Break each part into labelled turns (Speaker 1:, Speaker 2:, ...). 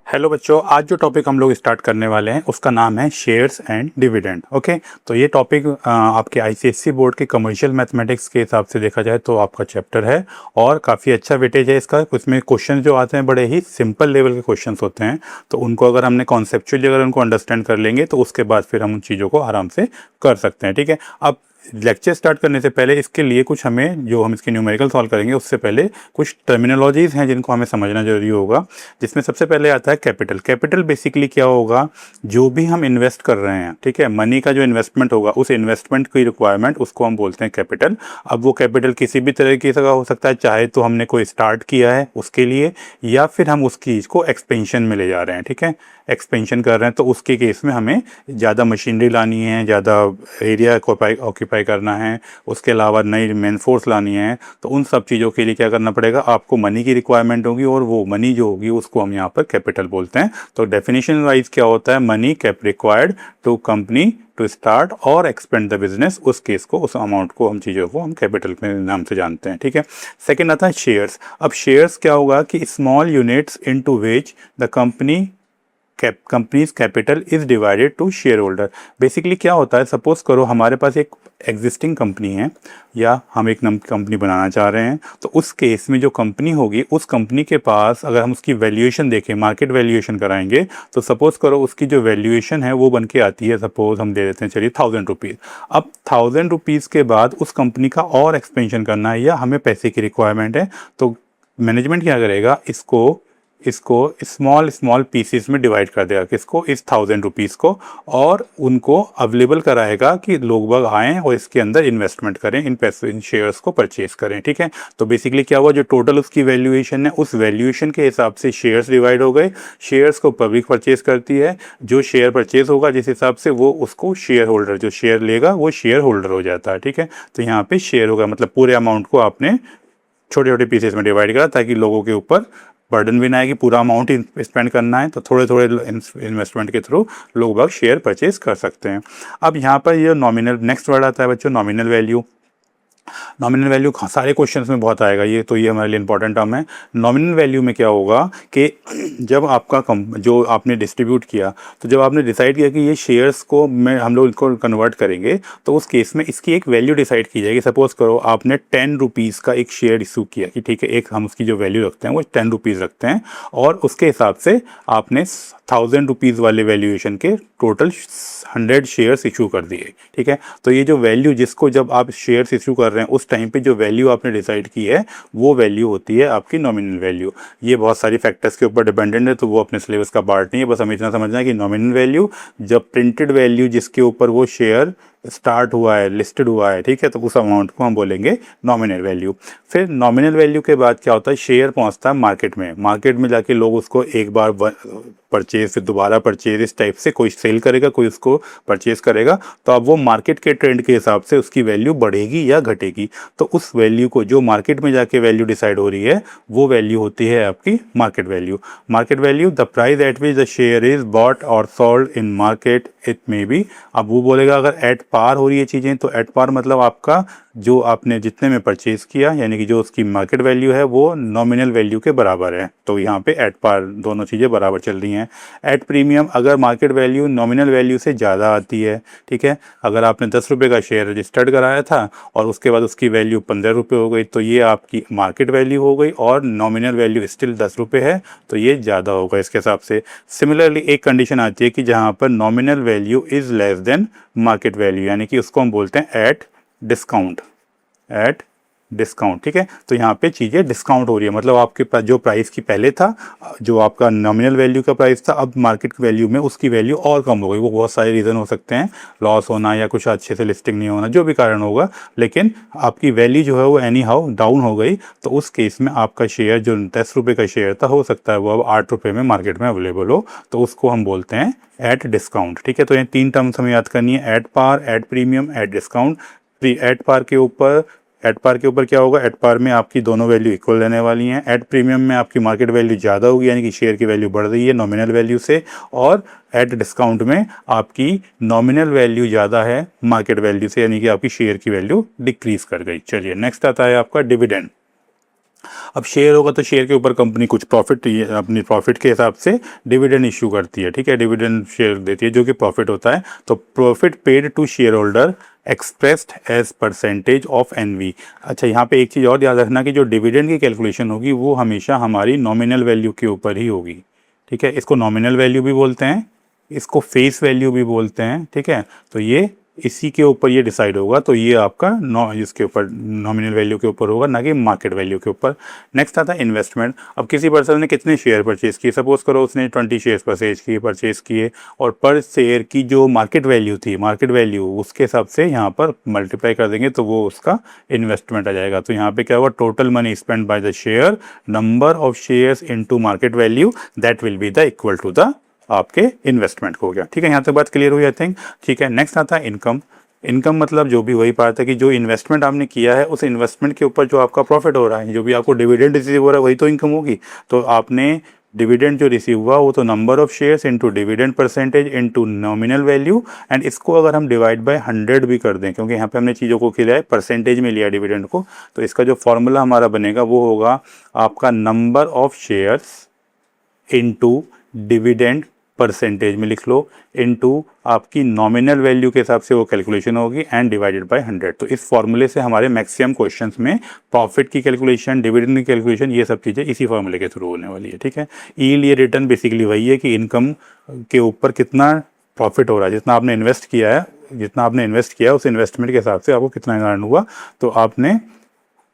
Speaker 1: Hello बच्चों, आज जो टॉपिक हम लोग स्टार्ट करने वाले हैं उसका नाम है शेयर्स एंड डिविडेंड। ओके, तो ये टॉपिक आपके आईसीएसई बोर्ड के कमर्शियल मैथमेटिक्स के हिसाब से देखा जाए तो आपका चैप्टर है और काफ़ी अच्छा वेटेज है इसका। उसमें क्वेश्चन जो आते हैं बड़े ही सिंपल लेवल के क्वेश्चंस होते हैं, तो उनको अगर हमने कॉन्सेप्चुअली अगर उनको अंडरस्टैंड कर लेंगे तो उसके बाद फिर हम उन चीज़ों को आराम से कर सकते हैं। ठीक है, अब लेक्चर स्टार्ट करने से पहले इसके लिए कुछ हमें जो हम इसके न्यूमेरिकल सॉल्व करेंगे उससे पहले कुछ टर्मिनोलॉजीज़ हैं जिनको हमें समझना जरूरी होगा, जिसमें सबसे पहले आता है कैपिटल। कैपिटल बेसिकली क्या होगा, जो भी हम इन्वेस्ट कर रहे हैं, ठीक है, मनी का जो इन्वेस्टमेंट होगा उस इन्वेस्टमेंट की रिक्वायरमेंट उसको हम बोलते हैं कैपिटल। अब वो कैपिटल किसी भी तरीके का हो सकता है, चाहे तो हमने कोई स्टार्ट किया है उसके लिए या फिर हम उस चीज़ को एक्सपेंशन में ले जा रहे हैं। ठीक है, एक्सपेंशन कर रहे हैं तो उसके केस में हमें ज़्यादा मशीनरी लानी है, ज़्यादा एरिया को ऑक्यूपाई करना है, उसके अलावा नई मैन फोर्स लानी है, तो उन सब चीज़ों के लिए क्या करना पड़ेगा, आपको मनी की रिक्वायरमेंट होगी और वो मनी जो होगी उसको हम यहाँ पर कैपिटल बोलते हैं। तो डेफिनेशन वाइज क्या होता है, money cap required to company to start और एक्सपेंड द बिजनेस, उस केस को, उस अमाउंट को, हम चीज़ों को हम कैपिटल के नाम से जानते हैं। ठीक है, सेकेंड आता है शेयर्स। अब शेयर्स क्या होगा कि small units into which the company's capital is divided to share holder. Basically क्या होता है, सपोज करो हमारे पास एक एग्जिस्टिंग कंपनी है या हम एक कंपनी बनाना चाह रहे हैं, तो उस केस में जो कंपनी होगी उस कंपनी के पास अगर हम उसकी वैल्यूएशन देखें, मार्केट वैल्यूएशन कराएंगे, तो सपोज करो उसकी जो वैल्यूएशन है वो बन के आती है, सपोज हम दे देते हैं चलिए 1000 रुपीज़। अब 1000 रुपीज़ के बाद उस कंपनी का और एक्सपेंशन करना है या हमें पैसे की रिक्वायरमेंट है, तो मैनेजमेंट क्या करेगा, इसको स्मॉल पीसेस में डिवाइड कर देगा, किसको, इस 1000 रुपीज़ को, और उनको अवेलेबल कराएगा कि लोग बाग आएँ और इसके अंदर इन्वेस्टमेंट करें, इन पैसे, इन शेयर्स को परचेज करें। ठीक है, तो बेसिकली क्या हुआ, जो टोटल उसकी वैल्यूएशन है उस वैल्यूएशन के हिसाब से शेयर्स डिवाइड हो गए, शेयर्स को पब्लिक परचेज करती है, जो शेयर परचेज होगा जिस हिसाब से वो उसको शेयर होल्डर, जो शेयर लेगा वो शेयर होल्डर हो जाता है। ठीक है, तो यहाँ पे शेयर होगा, मतलब पूरे अमाउंट को आपने छोटे छोटे पीसेस में डिवाइड करा ताकि लोगों के ऊपर बर्डन भी ना आए कि पूरा अमाउंट स्पेंड करना है, तो थोड़े थोड़े इन्वेस्टमेंट के थ्रू लोग बाग शेयर परचेज कर सकते हैं। अब यहाँ पर ये नॉमिनल, नेक्स्ट वर्ड आता है बच्चों नॉमिनल वैल्यू। नॉमिनल वैल्यू सारे क्वेश्चंस में बहुत आएगा ये, तो ये हमारे लिए इंपॉर्टेंट टर्म है। नॉमिनल वैल्यू में क्या होगा कि जब आपका जो आपने डिस्ट्रीब्यूट किया, तो जब आपने डिसाइड किया कि ये शेयर्स को हम लोग इसको कन्वर्ट करेंगे, तो उस केस में इसकी एक वैल्यू डिसाइड की जाएगी। सपोज करो आपने 10 रुपीज़ का एक शेयर इशू किया कि ठीक है, एक हम उसकी जो वैल्यू रखते हैं वो 10 रुपीज़ रखते हैं, और उसके हिसाब से आपने 1000 रुपीज़ वाले वैल्यूएशन के टोटल 100 शेयर्स इशू कर दिए। ठीक है, तो ये जो वैल्यू, जिसको जब आप शेयर्स इशू कर रहे हैं उस टाइम पे जो वैल्यू आपने डिसाइड की है वो वैल्यू होती है आपकी नॉमिनल वैल्यू। ये बहुत सारी फैक्टर्स के ऊपर डिपेंडेंट है, तो वो अपने सिलेबस का पार्ट नहीं है, बस हमें इतना समझना है कि नॉमिनल वैल्यू, जब प्रिंटेड वैल्यू जिसके ऊपर वो शेयर स्टार्ट हुआ है, लिस्टेड हुआ है, ठीक है, तो उस अमाउंट को हम बोलेंगे नॉमिनल वैल्यू। फिर नॉमिनल वैल्यू के बाद क्या होता है, शेयर पहुंचता है मार्केट में, मार्केट में जाके लोग उसको एक बार परचेज, फिर दोबारा परचेज, इस टाइप से कोई सेल करेगा, कोई उसको परचेज करेगा, तो अब वो मार्केट के ट्रेंड के हिसाब से उसकी वैल्यू बढ़ेगी या घटेगी। तो उस वैल्यू को, जो मार्केट में जाके वैल्यू डिसाइड हो रही है, वो वैल्यू होती है आपकी market value. Market value, the price at which the share is bought और sold in market it may be. अब वो बोलेगा अगर एट पार हो रही है चीज़ें, तो एट पार मतलब आपका जो आपने जितने में परचेज किया, यानी कि जो उसकी मार्केट वैल्यू है वो नॉमिनल वैल्यू के बराबर है, तो यहाँ पे एट पार दोनों चीज़ें बराबर चल रही हैं। एट प्रीमियम, अगर मार्केट वैल्यू नॉमिनल वैल्यू से ज़्यादा आती है, ठीक है, अगर आपने 10 रुपये का शेयर रजिस्टर्ड कराया था और उसके बाद उसकी वैल्यू 15 रुपये हो गई, तो ये आपकी मार्केट वैल्यू हो गई, और नॉमिनल वैल्यू स्टिल 10 रुपये है, तो ये ज़्यादा होगा इसके हिसाब से। सिमिलरली एक कंडीशन आती है कि जहाँ पर nominal value is less than market value, यानी कि उसको हम बोलते हैं एट डिस्काउंट, एट डिस्काउंट। ठीक है, तो यहाँ पे चीज़ें डिस्काउंट हो रही है, मतलब आपके पास जो प्राइस की पहले था, जो आपका नॉमिनल वैल्यू का प्राइस था, अब मार्केट वैल्यू में उसकी वैल्यू और कम हो गई। वो बहुत सारे रीज़न हो सकते हैं, लॉस होना या कुछ अच्छे से लिस्टिंग नहीं होना, जो भी कारण होगा, लेकिन आपकी वैल्यू जो है वो एनी हाउ डाउन हो गई, तो उस केस में आपका शेयर जो 10 रुपये का शेयर था, हो सकता है वो अब 8 रुपये में मार्केट में अवेलेबल हो, तो उसको हम बोलते हैं एट डिस्काउंट। ठीक है, तो ये 3 टर्म्स हमें याद करनी है, at par, at premium, at discount. At par के ऊपर एट पार के ऊपर क्या होगा, एट पार में आपकी दोनों वैल्यू इक्वल रहने वाली हैं। एट प्रीमियम में आपकी मार्केट वैल्यू ज़्यादा होगी, यानी कि शेयर की वैल्यू बढ़ रही है नॉमिनल वैल्यू से, और एट डिस्काउंट में आपकी नॉमिनल वैल्यू ज़्यादा है मार्केट वैल्यू से, यानी कि आपकी शेयर की वैल्यू डिक्रीज कर गई। चलिए नेक्स्ट आता है आपका डिविडेंड। अब शेयर होगा तो शेयर के ऊपर कंपनी कुछ प्रॉफिट, अपनी प्रॉफिट के हिसाब से डिविडेंड इशू करती है, ठीक है, डिविडेंड शेयर देती है जो कि प्रॉफिट होता है। तो profit paid to share holder expressed as percentage of NV. अच्छा, यहाँ पे एक चीज़ और याद रखना कि जो डिविडेंड की कैलकुलेशन होगी वो हमेशा हमारी नॉमिनल वैल्यू के ऊपर ही होगी, ठीक है। इसको नॉमिनल वैल्यू भी बोलते हैं, इसको फेस वैल्यू भी बोलते हैं, ठीक है। तो ये इसी के ऊपर ये डिसाइड होगा, तो ये आपका इसके ऊपर नॉमिनल वैल्यू के ऊपर होगा, ना कि मार्केट वैल्यू के ऊपर। नेक्स्ट आता है इन्वेस्टमेंट। अब किसी पर्सन ने कितने शेयर परचेज किए, सपोज करो उसने 20 शेयर परचेज किए, और पर शेयर की जो मार्केट वैल्यू थी, मार्केट वैल्यू उसके हिसाब से यहाँ पर मल्टीप्लाई कर देंगे तो वो उसका इन्वेस्टमेंट आ जाएगा। तो यहाँ पे क्या होगा, total money spend by the share, number of shares into market value, that will be the equal to the आपके इन्वेस्टमेंट हो गया, ठीक है। यहाँ तक बात क्लियर हुई आई थिंक, ठीक है। नेक्स्ट आता है इनकम। इनकम मतलब जो भी वही पार्ट है कि जो इन्वेस्टमेंट आपने किया है उस इन्वेस्टमेंट के ऊपर जो आपका प्रॉफिट हो रहा है, जो भी आपको डिविडेंड रिसीव हो रहा है वही तो इनकम होगी। तो आपने डिविडेंड जो रिसीव हुआ वो तो number of shares into dividend percentage into nominal value, and इसको अगर हम डिवाइड बाय 100 भी कर दें, क्योंकि यहाँ पे हमने चीज़ों को किया है परसेंटेज में लिया डिविडेंड को, तो इसका जो फॉर्मूला हमारा बनेगा वो होगा आपका number of shares into dividend percentage में लिख लो, इनटू आपकी नॉमिनल वैल्यू के हिसाब से वो कैलकुलेशन होगी, एंड डिवाइडेड बाय 100। तो इस फॉर्मूले से हमारे मैक्सिमम क्वेश्चंस में प्रॉफिट की कैलकुलेशन, डिविडेंड की कैलकुलेशन, ये सब चीज़ें इसी फॉर्मूले के थ्रू होने वाली है, ठीक है। यील्ड, ये रिटर्न बेसिकली वही है कि इनकम के ऊपर कितना प्रॉफिट हो रहा है, जितना आपने इन्वेस्ट किया है, जितना आपने इन्वेस्ट किया उस इन्वेस्टमेंट के हिसाब से आपको कितना अर्न हुआ। तो आपने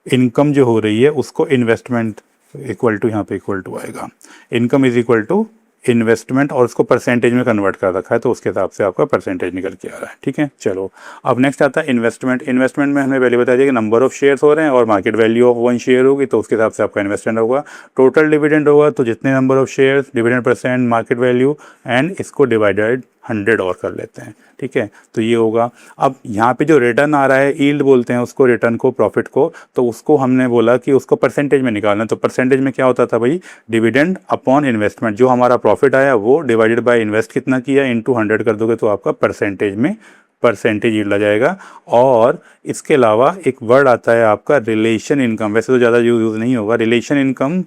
Speaker 1: इनकम जो हो रही है उसको इन्वेस्टमेंट इक्वल टू, यहाँ पे इक्वल टू आएगा, income is equal to investment, और उसको परसेंटेज में कन्वर्ट कर रखा है तो उसके हिसाब से आपका परसेंटेज निकल के आ रहा है, ठीक है। चलो अब नेक्स्ट आता है इन्वेस्टमेंट। इन्वेस्टमेंट में हमने पहले बता दिया कि नंबर ऑफ शेयर्स हो रहे हैं और मार्केट वैल्यू ऑफ 1 शेयर होगी, तो उसके हिसाब से आपका इन्वेस्टमेंट होगा। टोटल डिविडेंड होगा तो जितने number of shares, dividend percent, market value, and इसको डिवाइडेड 100 और कर लेते हैं, ठीक है। तो ये होगा। अब यहाँ पे जो रिटर्न आ रहा है, यील्ड बोलते हैं उसको, रिटर्न को, प्रॉफिट को, तो उसको हमने बोला कि उसको परसेंटेज में निकालना। तो परसेंटेज में क्या होता था भाई, डिविडेंड अपॉन इन्वेस्टमेंट, जो हमारा प्रॉफिट आया वो डिवाइडेड बाय इन्वेस्ट कितना किया इनटू 100 कर दोगे तो आपका परसेंटेज में परसेंटेज यील्ड आ जाएगा। और इसके अलावा एक वर्ड आता है आपका रिलेशन इनकम, वैसे तो ज़्यादा यूज़ नहीं होगा, रिलेशन इनकम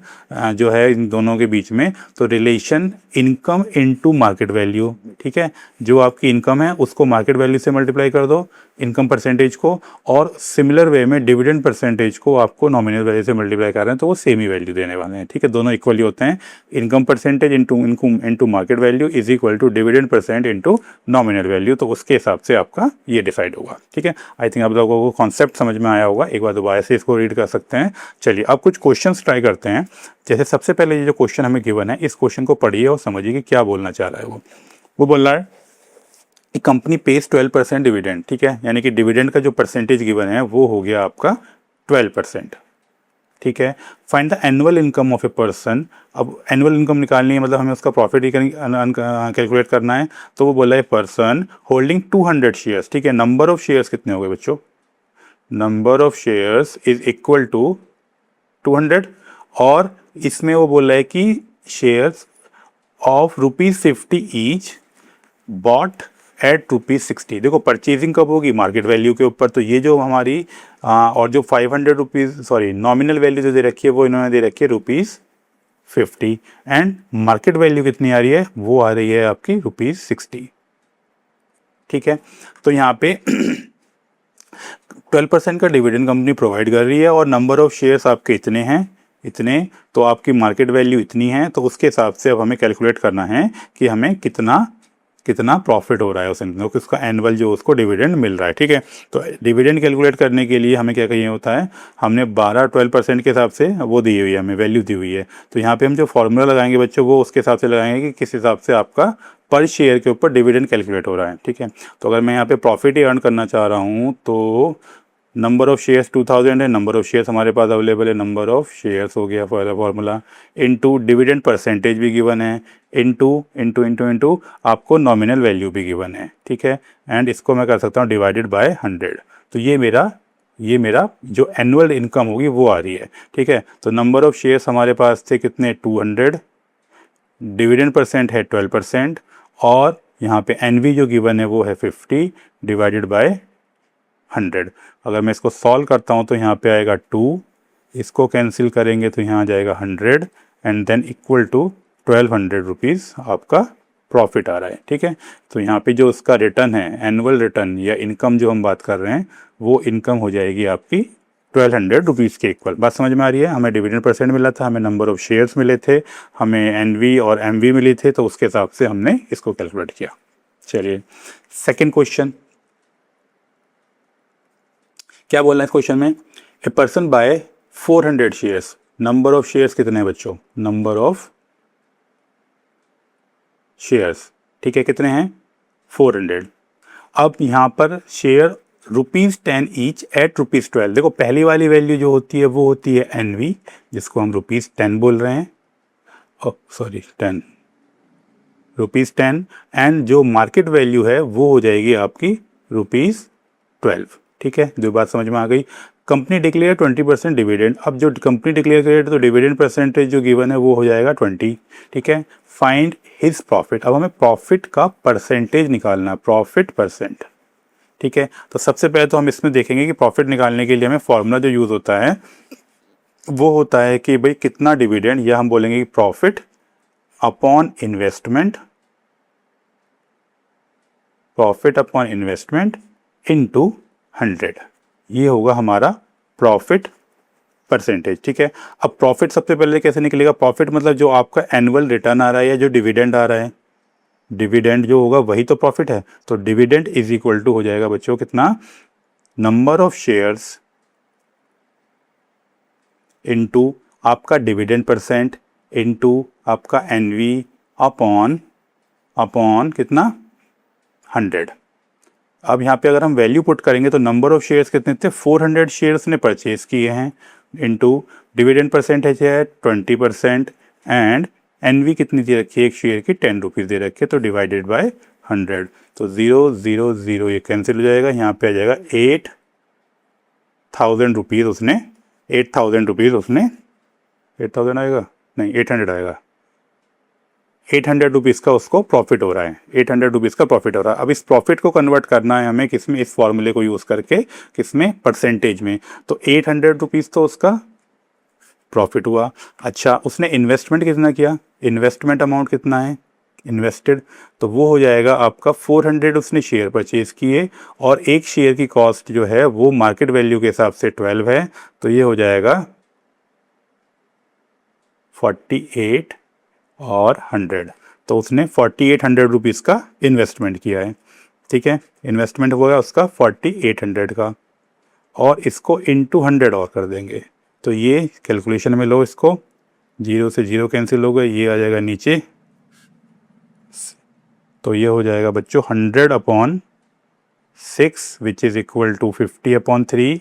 Speaker 1: जो है इन दोनों के बीच में, तो relation income into market value, ठीक है। जो आपकी इनकम है उसको मार्केट वैल्यू से मल्टीप्लाई कर दो, इनकम परसेंटेज को, और सिमिलर वे में डिविडेंड परसेंटेज को आपको नॉमिनल वैल्यू से मल्टीप्लाई कर रहे हैं तो वो सेम ही वैल्यू देने वाले हैं, ठीक है। दोनों इक्वली होते हैं, income percentage into market value is equal to dividend percent into nominal value, तो उसके हिसाब से आपका ये डिसाइड होगा, ठीक है। आई थिंक आप लोगों को कॉन्सेप्ट समझ में आया होगा, एक बार दोबारा से इसको रीड कर सकते हैं। चलिए अब कुछ क्वेश्चंस ट्राई करते हैं। जैसे सबसे पहले ये जो क्वेश्चन हमें गिवन है, इस क्वेश्चन को पढ़िए और समझिए कि क्या बोलना चाह रहा है वो बोल रहा है कंपनी पेज 12% डिविडेंड, ठीक है, यानी कि डिविडेंड का जो परसेंटेज गिवन है वो हो गया आपका 12%, ठीक है। Find the annual income of a person. अब एनुअल इनकम निकालनी है, मतलब हमें उसका प्रॉफिट ही कैलकुलेट करना है। तो वो बोला है पर्सन होल्डिंग 200 शेयर्स, ठीक है। नंबर ऑफ शेयर्स कितने हो गए बच्चों, number of shares is equal to 200, और इसमें वो बोल रहा है कि shares of ₹50 each bought at ₹60। देखो परचेजिंग कब होगी, मार्केट वैल्यू के ऊपर। तो ये जो हमारी और जो 500 रुपीज़, सॉरी नॉमिनल वैल्यू जो दे रखी है वो इन्होंने दे रखी है ₹50, एंड मार्केट वैल्यू कितनी आ रही है, वो आ रही है आपकी ₹60, ठीक है। तो यहाँ पे 12% का डिविडेंड कंपनी प्रोवाइड कर रही है, और नंबर ऑफ शेयर्स आपके इतने हैं, इतने, तो आपकी मार्केट वैल्यू इतनी है, तो उसके हिसाब से अब हमें कैलकुलेट करना है कि हमें कितना प्रॉफिट हो रहा है उस उसका एनुअल जो उसको डिविडेंड मिल रहा है, ठीक है। तो डिविडेंड कैलकुलेट करने के लिए हमें क्या चाहिए होता है, हमने 12% के हिसाब से वो दी हुई है, हमें वैल्यू दी हुई है। तो यहाँ पे हम जो फॉर्मूला लगाएंगे बच्चों वो उसके हिसाब से लगाएंगे कि किस हिसाब से आपका पर शेयर के ऊपर डिविडेंड कैलकुलेट हो रहा है, ठीक है। तो अगर मैं यहाँ पे प्रॉफिट ही अर्न करना चाह रहा हूँ तो नंबर ऑफ शेयर्स 2000 है, नंबर ऑफ शेयर्स हमारे पास अवेलेबल है, नंबर ऑफ शेयर्स हो गया फॉर्मूला, इनटू डिविडेंड परसेंटेज भी गिवन है, इनटू आपको नॉमिनल वैल्यू भी गिवन है, ठीक है। एंड इसको मैं कर सकता हूँ डिवाइडेड बाय 100। तो ये मेरा ये मेरा जो एनुअल इनकम होगी वो आ रही है, ठीक है। तो नंबर ऑफ शेयर्स हमारे पास थे कितने, 200, डिविडेंड परसेंट है 12%, और यहाँ पे एनवी जो गिवन है वो है 50 डिवाइडेड बाय 100। अगर मैं इसको सॉल्व करता हूँ तो यहाँ पे आएगा 2, इसको कैंसिल करेंगे तो यहाँ आ जाएगा 100 and then equal to 1200 rupees आपका प्रॉफिट आ रहा है, ठीक है। तो यहाँ पे जो उसका रिटर्न है, एनुअल रिटर्न या इनकम जो हम बात कर रहे हैं, वो इनकम हो जाएगी आपकी 1200 रुपीज़ के इक्वल। बात समझ में आ रही है? हमें डिविडेंड परसेंट मिला था, हमें नंबर ऑफ शेयर्स मिले थे, हमें एनवी और एमवी मिले थे, तो उसके हिसाब से हमने इसको कैलकुलेट किया। चलिए सेकेंड क्वेश्चन, क्या बोलना है इस क्वेश्चन में, a person by 400 shares, number of shares कितने हैं बच्चों, नंबर ऑफ शेयर्स, ठीक है, कितने हैं 400। अब यहाँ पर शेयर ₹10 ईच एट ₹12। देखो पहली वाली वैल्यू जो होती है वो होती है एनवी, जिसको हम ₹10 बोल रहे हैं, सॉरी 10 ₹10, एंड जो मार्केट वैल्यू है वो हो जाएगी आपकी ₹12, ठीक है। जो बात समझ में आ गई। Company declare 20% dividend. अब जो कंपनी डिक्लेयर करे तो डिविडेंड परसेंटेज जो गिवन है वो हो जाएगा 20, ठीक है। Find his profit. अब हमें प्रॉफिट का परसेंटेज निकालना, प्रॉफिट परसेंट, ठीक है। तो सबसे पहले तो हम इसमें देखेंगे कि प्रॉफिट निकालने के लिए हमें फॉर्मूला जो यूज़ होता है वो होता है कि भाई कितना डिविडेंड, या हम बोलेंगे कि profit upon investment, profit upon investment into 100, ये होगा हमारा प्रॉफिट परसेंटेज, ठीक है। अब प्रॉफिट सबसे पहले कैसे निकलेगा, प्रॉफिट मतलब जो आपका एनुअल रिटर्न आ रहा है या जो डिविडेंड आ रहा है, डिविडेंड जो होगा वही तो प्रॉफिट है। तो डिविडेंड इज इक्वल टू हो जाएगा बच्चों कितना, नंबर ऑफ शेयर्स इनटू आपका डिविडेंड परसेंट इनटू आपका एनवी अपॉन कितना 100। अब यहाँ पे अगर हम वैल्यू पुट करेंगे तो नंबर ऑफ शेयर्स कितने थे, 400 शेयर्स ने परचेज किए हैं, इनटू डिविडेंड परसेंटेज है 20%, एंड एनवी कितनी दे रखी है, एक शेयर की 10 रुपीज़ दे रखी है, तो डिवाइडेड बाय 100। तो 0 0 0 ये कैंसिल हो जाएगा, यहाँ पे आ जाएगा 8,000 रुपीज़ उसने, 8,000 रुपीज़ उसने, 8,000 आएगा नहीं 800 आएगा, 800 रुपीज़ का उसको प्रॉफिट हो रहा है, 800 रुपीज़ का प्रॉफिट हो रहा है। अब इस प्रॉफिट को कन्वर्ट करना है हमें किस में, इस फॉर्मूले को यूज़ करके, किस में, परसेंटेज में। तो 800 रुपीज़ तो उसका प्रॉफिट हुआ। अच्छा उसने इन्वेस्टमेंट कितना किया, इन्वेस्टमेंट अमाउंट कितना है इन्वेस्टेड, तो वो हो जाएगा आपका 400 उसने शेयर परचेज किए, और एक शेयर की कॉस्ट जो है वो मार्केट वैल्यू के हिसाब से 12 है, तो ये हो जाएगा 48 और 100। तो उसने 4800 रुपीज़ का इन्वेस्टमेंट किया है, ठीक है। इन्वेस्टमेंट हुआ उसका 4800 का, और इसको इंटू 100 और कर देंगे, तो ये कैलकुलेशन में लो, इसको 0 से 0 कैंसिल हो गए, ये आ जाएगा नीचे, तो ये हो जाएगा बच्चों 100/6 विच इज़ इक्वल टू 50/3,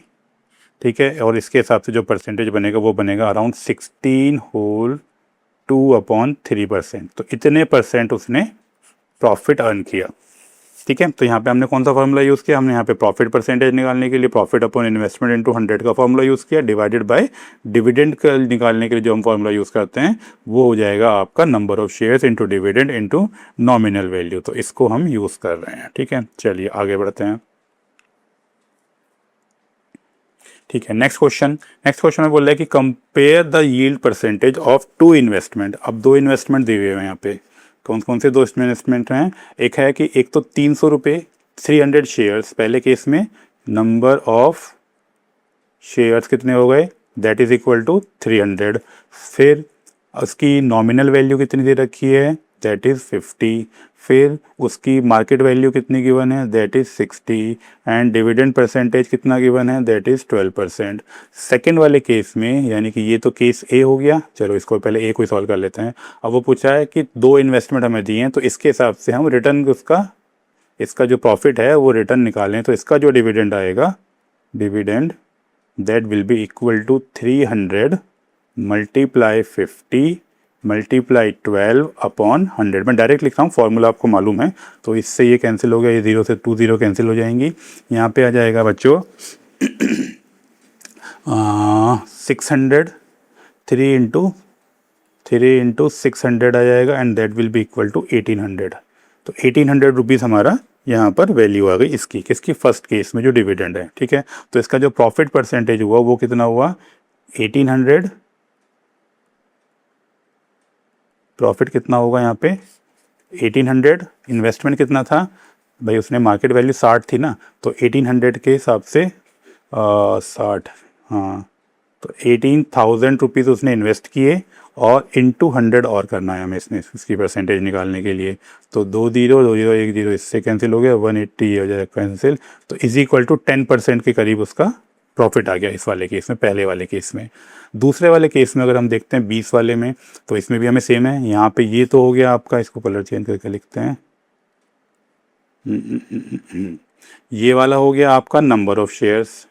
Speaker 1: ठीक है। और इसके हिसाब से जो परसेंटेज बनेगा वो बनेगा अराउंड 16/2/3%। तो इतने परसेंट उसने प्रॉफिट अर्न किया, ठीक है। तो यहाँ पे हमने कौन सा फॉर्मूला यूज़ किया, हमने यहाँ पे प्रॉफिट परसेंटेज निकालने के लिए प्रॉफिट अपॉन इन्वेस्टमेंट इनटू 100 का फॉर्मूला यूज़ किया, डिवाइडेड बाय डिविडेंड का निकालने के लिए जो हम फॉर्मूला यूज़ करते हैं वो हो जाएगा आपका number of shares into dividend into nominal value. तो इसको हम यूज़ कर रहे हैं, ठीक है। चलिए आगे बढ़ते हैं, ठीक है। नेक्स्ट क्वेश्चन में बोल रहा है कि compare the yield percentage of 2 investment. अब 2 इन्वेस्टमेंट दिए हुए हैं यहाँ पे, कौन कौन से 2 इन्वेस्टमेंट हैं, एक है कि एक तो 300 रुपये 300 शेयर्स, पहले केस में नंबर ऑफ शेयर्स कितने हो गए, दैट इज इक्वल टू 300, फिर उसकी नॉमिनल वैल्यू कितनी दे रखी है, दैट इज़ 50, फिर उसकी मार्केट वैल्यू कितनी गिवन है, that is 60, and dividend percentage कितना गिवन है, दैट इज़ 12%। सेकेंड वाले केस में, यानी कि ये तो केस ए हो गया, चलो इसको पहले ए को सॉल्व कर लेते हैं। अब वो पूछा है कि 2 इन्वेस्टमेंट हमें दिए हैं, तो इसके हिसाब से हम रिटर्न इसका जो प्रॉफिट है वो रिटर्न निकालें, तो इसका जो डिविडेंड आएगा, dividend that will be equal to 300 multiply 50 multiply 12/100। मैं डायरेक्ट लिख रहा हूँ, फॉर्मूला आपको मालूम है, तो इससे ये कैंसिल हो गया, ये 0 से 2 0 कैंसिल हो जाएंगी। यहाँ पे आ जाएगा बच्चों 600, 3 इंटू 600 आ जाएगा and that will be equal to 1800। तो 1800 रुपीज़ हमारा यहाँ पर वैल्यू आ गई इसकी, किसकी, फर्स्ट केस में जो डिविडेंड है। ठीक है, तो इसका जो प्रॉफिट परसेंटेज हुआ वो कितना हुआ, 1800। प्रॉफिट कितना होगा यहाँ पे, 1800। इन्वेस्टमेंट कितना था भाई, उसने मार्केट वैल्यू 60 थी ना, तो 1800 के हिसाब से 60, हाँ, तो 18,000 रुपीज़ उसने इन्वेस्ट किए और इंटू 100 और करना है हमें इसमें इसकी परसेंटेज निकालने के लिए। तो 2 जीरो 2 जीरो 1 जीरो इससे कैंसिल हो गया, 180 ये हो जाएगा कैंसिल। तो इज इक्वल टू 10% के करीब उसका प्रॉफिट आ गया इस वाले केस में, पहले वाले केस में। दूसरे वाले केस में अगर हम देखते हैं 20 वाले में, तो इसमें भी हमें सेम है। यहाँ पे ये तो हो गया आपका, इसको कलर चेंज करके लिखते हैं, ये वाला हो गया आपका नंबर ऑफ शेयर्स।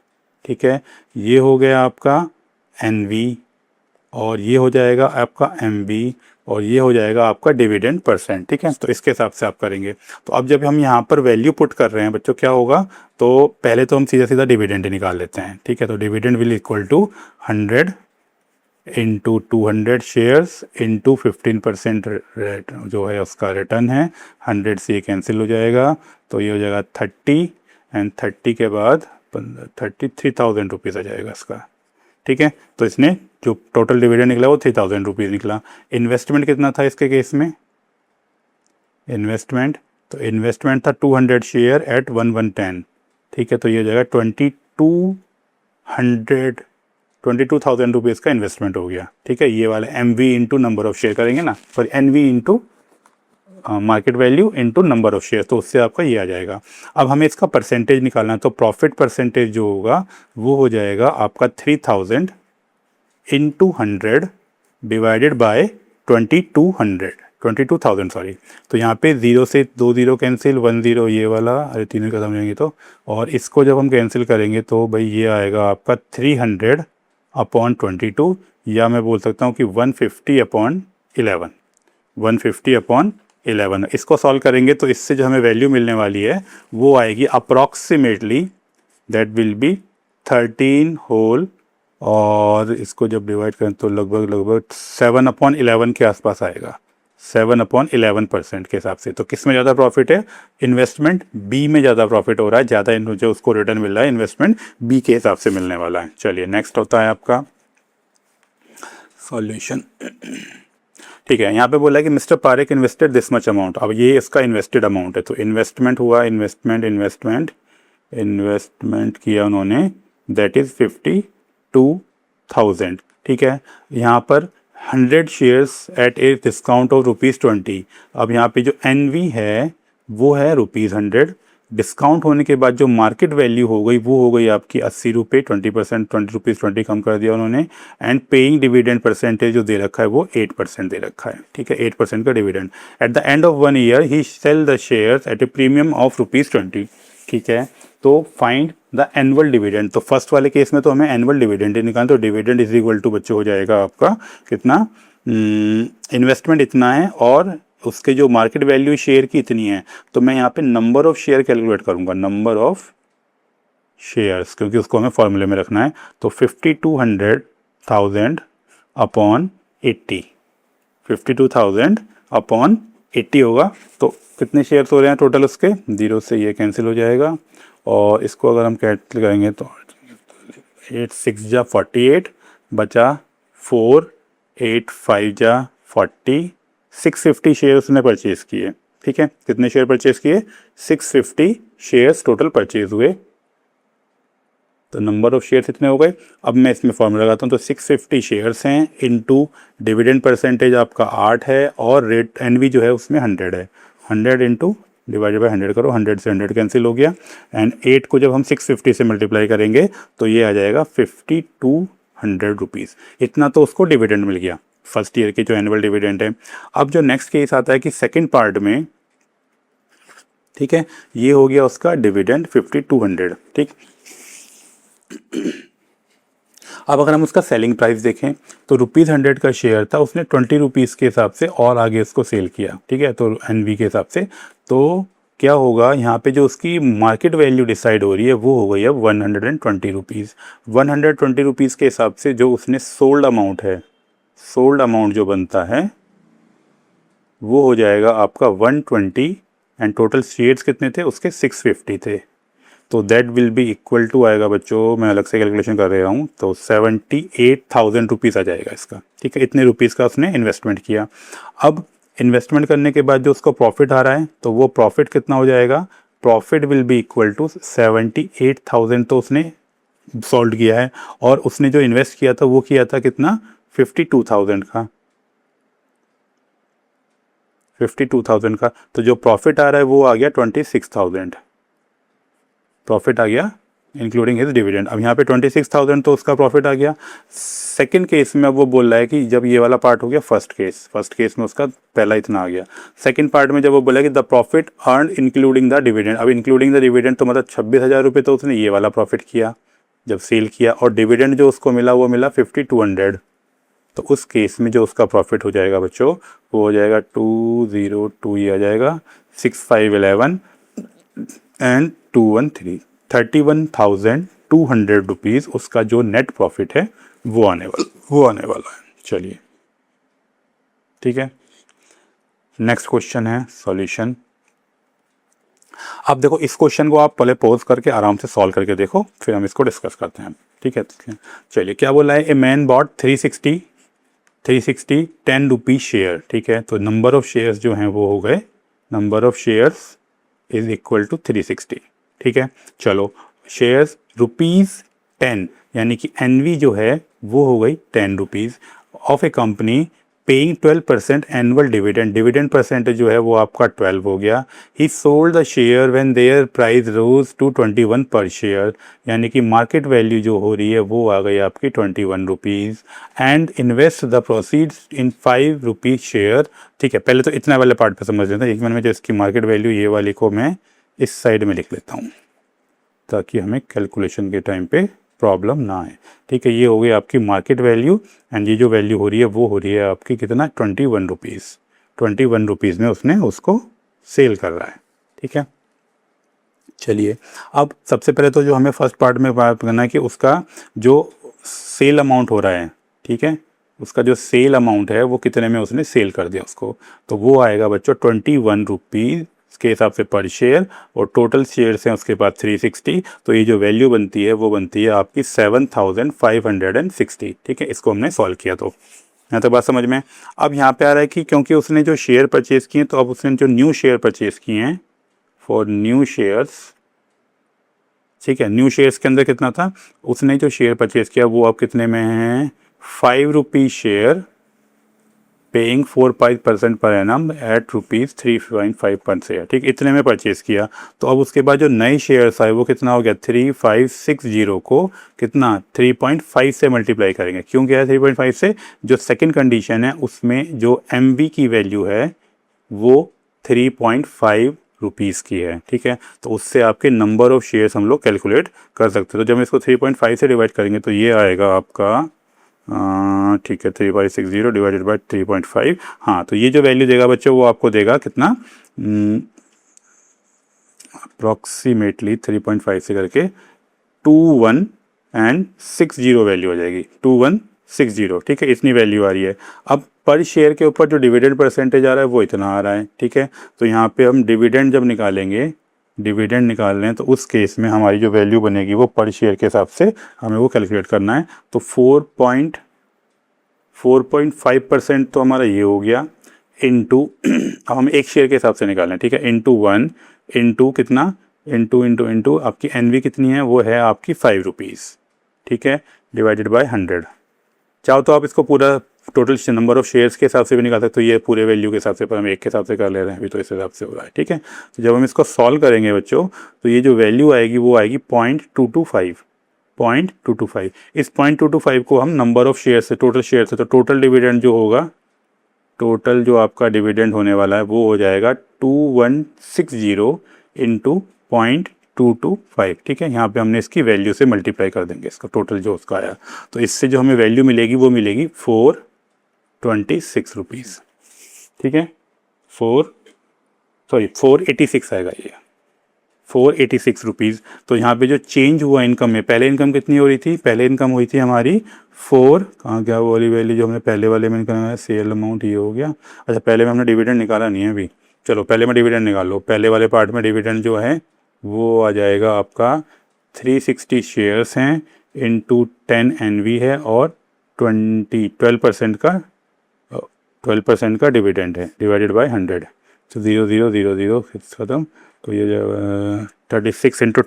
Speaker 1: ठीक है, ये हो गया आपका एनवी, और ये हो जाएगा आपका एमवी, और ये हो जाएगा आपका डिविडेंड परसेंट। ठीक है, तो इसके हिसाब से आप करेंगे। तो अब जब हम यहाँ पर वैल्यू पुट कर रहे हैं बच्चों, क्या होगा, तो पहले तो हम सीधा सीधा डिविडेंड निकाल लेते हैं। ठीक है, तो dividend will equal to 100 into 200 shares into 15% rate जो है उसका रिटर्न है। 100 से ये कैंसिल हो जाएगा, तो ये हो जाएगा 30, एंड 30 के बाद 33,000 रुपीज़ आ जाएगा इसका। ठीक है, तो इसने जो टोटल डिविडेंड निकला वो 3,000 रुपीज़ निकला। इन्वेस्टमेंट कितना था इसके केस में, इन्वेस्टमेंट, तो इन्वेस्टमेंट था 200 शेयर एट 1110। ठीक है, तो ये हो जाएगा 22,000 रुपीज़ का इन्वेस्टमेंट हो गया। ठीक है, ये वाला M V into number of share करेंगे ना, sorry N V into market value into number of share, तो उससे आपका ये आ जाएगा। अब हमें इसका परसेंटेज निकालना है, तो प्रॉफिट परसेंटेज जो होगा वो हो जाएगा आपका 3,000 इंटू 100 डिवाइडेड बाय 22,000 सॉरी। तो यहाँ पे 0 से 2 जीरो कैंसिल, 1 जीरो ये वाला, अरे तीनों का समझेंगे तो, और इसको जब हम कैंसिल करेंगे तो भाई ये आएगा आपका 300 अपॉन 22, या मैं बोल सकता हूँ कि 150 अपॉन 11, 150 अपॉन 11। इसको सॉल्व करेंगे तो इससे जो हमें वैल्यू मिलने वाली है वो आएगी approximately, that will be 13 whole, और इसको जब डिवाइड करें तो लगभग 7/11 के आसपास आएगा, 7/11% के हिसाब से। तो किस में ज़्यादा प्रॉफिट है, इन्वेस्टमेंट बी में ज़्यादा प्रॉफिट हो रहा है, ज़्यादा जो उसको रिटर्न मिल रहा है इन्वेस्टमेंट बी के हिसाब से मिलने वाला है। चलिए नेक्स्ट होता है आपका सॉल्यूशन। ठीक है, यहाँ पे बोला है कि mister Parekh invested this much amount. अब ये इसका इन्वेस्टेड अमाउंट है, तो इन्वेस्टमेंट हुआ, इन्वेस्टमेंट किया उन्होंने, दैट इज़ 52,000। ठीक है, यहाँ पर 100 shares at a discount of ₹20। अब यहाँ पे जो एनवी है वो है ₹100, डिस्काउंट होने के बाद जो मार्केट वैल्यू हो गई वो हो गई आपकी 80 रुपये, 20%, ₹20 कम कर दिया उन्होंने। एंड पेइंग डिविडेंड परसेंटेज जो दे रखा है वो 8% दे रखा है। ठीक है, 8% का डिविडेंड। At the end of 1 year he sell the shares at a premium of ₹20। ठीक है, तो फाइंड द एनुअल डिविडेंड। तो फर्स्ट वाले केस में तो हमें एनुअल डिविडेंड ही निकालना, तो डिविडेंड इज इक्वल टू बच्चों हो जाएगा आपका कितना, इन्वेस्टमेंट इतना है और उसके जो मार्केट वैल्यू शेयर की इतनी है। तो मैं यहाँ पे नंबर ऑफ शेयर कैलकुलेट करूँगा, नंबर ऑफ शेयर्स, क्योंकि उसको हमें फॉर्मूले में रखना है। तो 52,000 अपॉन 80, 52,000 अपॉन 80 होगा। तो कितने शेयर्स हो रहे हैं टोटल उसके, 0 से ये कैंसिल हो जाएगा, और इसको अगर हम कैंसिल करेंगे तो 8 6 जा 48, बचा 4, 8 5 जा 40, 650 शेयर उसने परचेज़ किए। ठीक है, कितने शेयर परचेज़ किए, 650 शेयर्स टोटल परचेज हुए। तो नंबर ऑफ शेयर्स इतने हो गए। अब मैं इसमें फॉर्मूला लगाता हूँ, तो 650 शेयर्स हैं इनटू डिविडेंड परसेंटेज आपका 8 है, और रेट एनवी जो है उसमें 100 है, 100 इंटू डिवाइडेड बाय 100 करो, 100 से 100 कैंसिल हो गया। एंड 8 को जब हम 650 से मल्टीप्लाई करेंगे तो ये आ जाएगा 5200 रुपीज़। इतना तो उसको डिविडेंड मिल गया फर्स्ट ईयर के जो एनुअल डिविडेंड है। अब जो नेक्स्ट केस आता है कि सेकेंड पार्ट में, ठीक है, ये हो गया उसका डिविडेंड 5200। ठीक, अब अगर हम उसका सेलिंग प्राइस देखें तो ₹100 का शेयर था, उसने 20 रुपीज़ के हिसाब से और आगे इसको सेल किया। ठीक है, तो एनवी के हिसाब से तो क्या होगा यहाँ पे, जो उसकी मार्केट वैल्यू डिसाइड हो रही है वो हो गई है 120 रुपीज़। 120 रुपीज़ के हिसाब से जो उसने सोल्ड अमाउंट है, सोल्ड अमाउंट जो बनता है वो हो जाएगा आपका 120, एंड टोटल शेयर्स कितने थे उसके 650 थे। तो that will be equal to आएगा बच्चों, मैं अलग से कैलकुलेशन कर रहा हूँ, तो 78,000 रुपीज़ आ जाएगा इसका। ठीक है, इतने रुपीज़ का उसने इन्वेस्टमेंट किया। अब इन्वेस्टमेंट करने के बाद जो उसको प्रॉफिट आ रहा है, तो वो प्रॉफिट कितना हो जाएगा, profit will be equal to 78,000 तो उसने सोल्ड किया है, और उसने जो इन्वेस्ट किया था वो किया था कितना, 52,000 का, 52,000 का। तो जो प्रॉफिट आ रहा है वो आ गया 26,000, प्रॉफिट आ गया इंक्लूडिंग हिज डिविडेंड। अब यहाँ पे 26,000 तो उसका प्रॉफिट आ गया। सेकंड केस में अब वो बोल रहा है कि जब ये वाला पार्ट हो गया फर्स्ट केस में उसका पहला इतना आ गया। सेकंड पार्ट में जब वो बोला कि the profit earn including the dividend, अब इंक्लूडिंग द डिविडेंड तो मतलब 26,000 रुपये तो उसने ये वाला प्रॉफिट किया जब सेल किया, और डिविडेंड जो उसको मिला वो मिला 5200। तो उस केस में जो उसका प्रॉफिट हो जाएगा बच्चों वो हो जाएगा 202, ये आ जाएगा 6511 एंड 213, 31,200 रुपीज़ उसका जो नेट प्रॉफिट है वो आने वाला है। चलिए ठीक है, नेक्स्ट क्वेश्चन है सॉल्यूशन। अब देखो इस क्वेश्चन को आप पहले पॉज करके आराम से सॉल्व करके देखो, फिर हम इसको डिस्कस करते हैं। ठीक है, चलिए क्या बोला है, a man bot 360 10 rupees share. ठीक है, तो नंबर ऑफ शेयर्स जो हैं वो हो गए, number of shares is equal to 360। ठीक है, चलो शेयर्स ₹10, यानी कि एनवी जो है वो हो गई 10 rupees of a company paying 12% annual dividend, dividend percentage जो है वो आपका 12 हो गया। He sold the share when their price rose to 21 per share, यानी कि मार्केट वैल्यू जो हो रही है वो आ गई आपकी 21 rupees, and invest the proceeds in 5 rupees share. ठीक है, पहले तो इतना वाले पार्ट पे समझ लेते हैं, एक मिनट में जो इसकी मार्केट वैल्यू ये वाली को मैं इस साइड में लिख लेता हूँ ताकि हमें कैलकुलेशन के टाइम पे प्रॉब्लम ना आए। ठीक है, ये हो गई आपकी मार्केट वैल्यू, एंड ये जो वैल्यू हो रही है वो हो रही है आपकी कितना, 21 रुपीज़। 21 रुपीज़ में उसने उसको सेल कर रहा है। ठीक है, चलिए अब सबसे पहले तो जो हमें फर्स्ट पार्ट में बात करना है कि उसका जो सेल अमाउंट हो रहा है, ठीक है, उसका जो सेल अमाउंट है वो कितने में उसने सेल कर दिया उसको, तो वो आएगा बच्चों 21 रुपीज़ के हिसाब से पर शेयर, और टोटल शेयर्स हैं उसके पास 360, तो ये जो वैल्यू बनती है वो बनती है आपकी 7,560। ठीक है, इसको हमने सॉल्व किया, तो यहाँ तक बात समझ में। अब यहाँ पे आ रहा है कि क्योंकि उसने जो शेयर परचेज़ किए तो अब उसने जो न्यू शेयर परचेज़ किए हैं फॉर न्यू शेयर्स, ठीक है, न्यू शेयर्स के अंदर कितना था, उसने जो शेयर परचेज किया वो अब कितने में है, 5 rupees share paying 4% per annum eight ₹3.5 पर शेयर। ठीक, इतने में परचेज किया। तो अब उसके बाद जो नए शेयर्स आए वो कितना हो गया, 3560 को कितना 3.5 से मल्टीप्लाई करेंगे। क्यों गया 3.5 से, जो सेकंड कंडीशन है उसमें जो MV की वैल्यू है वो 3.5 रुपीज़ की है। ठीक है, तो उससे आपके नंबर ऑफ शेयर्स हम लोग कैलकुलेट कर सकते हैं। तो जब हम इसको 3.5 से डिवाइड करेंगे तो ये आएगा आपका, ठीक है, 3560 डिवाइडेड बाई 3.5। हाँ, तो ये जो वैल्यू देगा बच्चों वो आपको देगा कितना, अप्रॉक्सीमेटली 3.5 से करके 2160 वैल्यू हो जाएगी, 2160। ठीक है, इतनी वैल्यू आ रही है। अब पर शेयर के ऊपर जो डिविडेंड परसेंटेज आ रहा है वो इतना आ रहा है। ठीक है, तो यहाँ पे हम डिविडेंड जब निकालेंगे, डिविडेंड निकाल रहे हैं, तो उस केस में हमारी जो वैल्यू बनेगी वो पर शेयर के हिसाब से हमें वो कैलकुलेट करना है। तो 4.5% तो हमारा ये हो गया, इनटू अब हम एक शेयर के हिसाब से निकालें। ठीक है, इनटू 1 इनटू कितना, इनटू आपकी एनवी कितनी है, वो है आपकी 5 रुपीज़। ठीक है, डिवाइडेड बाय 100। चाहो तो आप इसको पूरा टोटल नंबर ऑफ शेयर्स के हिसाब से भी निकाल सकते, तो ये पूरे वैल्यू के हिसाब से, पर हम एक के हिसाब से कर ले रहे हैं अभी, तो इस हिसाब से हो रहा है। ठीक है, तो जब हम इसको सॉल्व करेंगे बच्चों तो ये जो वैल्यू आएगी वो आएगी 0.225। इस 0.225 को हम नंबर ऑफ शेयर से, टोटल शेयर से, तो टोटल डिविडेंड जो होगा, टोटल जो आपका डिविडेंड होने वाला है वो हो जाएगा 2160 इंटू 0.225। ठीक है, यहाँ पे हमने इसकी वैल्यू से मल्टीप्लाई कर देंगे इसका टोटल जो उसका आया, तो इससे जो हमें वैल्यू मिलेगी वो मिलेगी 426 रुपीज़। ठीक है, सॉरी 486 आएगा ये 486 रुपीज़। तो यहाँ पे जो चेंज हुआ इनकम में, पहले इनकम कितनी हो रही थी, पहले इनकम हुई थी हमारी 4, कहाँ क्या वाली वैल्यू जो हमने पहले वाले में निकाला है, सेल अमाउंट ये हो गया। अच्छा पहले में हमने डिविडेंड निकाला नहीं है अभी, चलो पहले में डिविडेंड निकाल लो। पहले वाले पार्ट में डिविडेंड जो है वो आ जाएगा आपका 360 शेयर्स हैं इंटू 10 NV है और 12% का डिविडेंड है डिवाइडेड बाय 100। तो 0 0 0 0 ख़त्म। तो ये 36 इंटू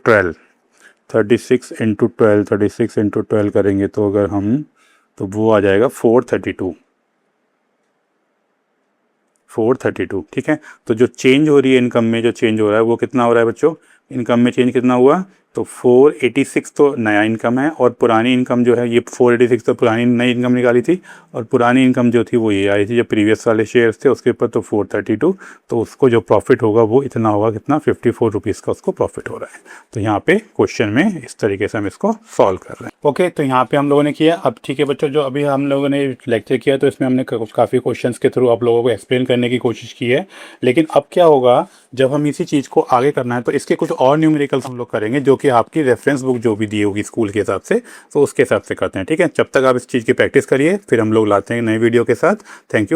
Speaker 1: 12 36 इंटू 12 करेंगे तो अगर हम, तो वो आ जाएगा 432। ठीक है। तो जो चेंज हो रही है इनकम में, जो चेंज हो रहा है वो कितना हो रहा है बच्चों, इनकम में चेंज कितना हुआ, तो 486 तो नया इनकम है और पुरानी इनकम जो है ये 486 तो पुरानी नई इनकम निकाली थी और पुरानी इनकम जो थी वो ये आई थी जो प्रीवियस वाले शेयर्स थे उसके ऊपर, तो 432। तो उसको जो प्रॉफिट होगा वो इतना होगा, कितना 54 रुपीज़ का उसको प्रॉफिट हो रहा है। तो यहाँ पे क्वेश्चन में इस तरीके से हम इसको सॉल्व कर रहे हैं। ओके, तो यहाँ पे हम लोगों ने किया। अब ठीक है बच्चों, जो अभी हम लोगों ने लेक्चर किया तो इसमें हमने काफ़ी क्वेश्चन के थ्रू आप लोगों को एक्सप्लेन करने की कोशिश की है। लेकिन अब क्या होगा, जब हम इसी चीज़ को आगे करना है तो इसके कुछ और न्यूमेरिकल्स हम लोग करेंगे जो कि आपकी रेफरेंस बुक जो भी दी होगी स्कूल के हिसाब से, तो उसके हिसाब से करते हैं। ठीक है, जब तक आप इस चीज़ की प्रैक्टिस करिए, फिर हम लोग लाते हैं नई वीडियो के साथ। Thank you.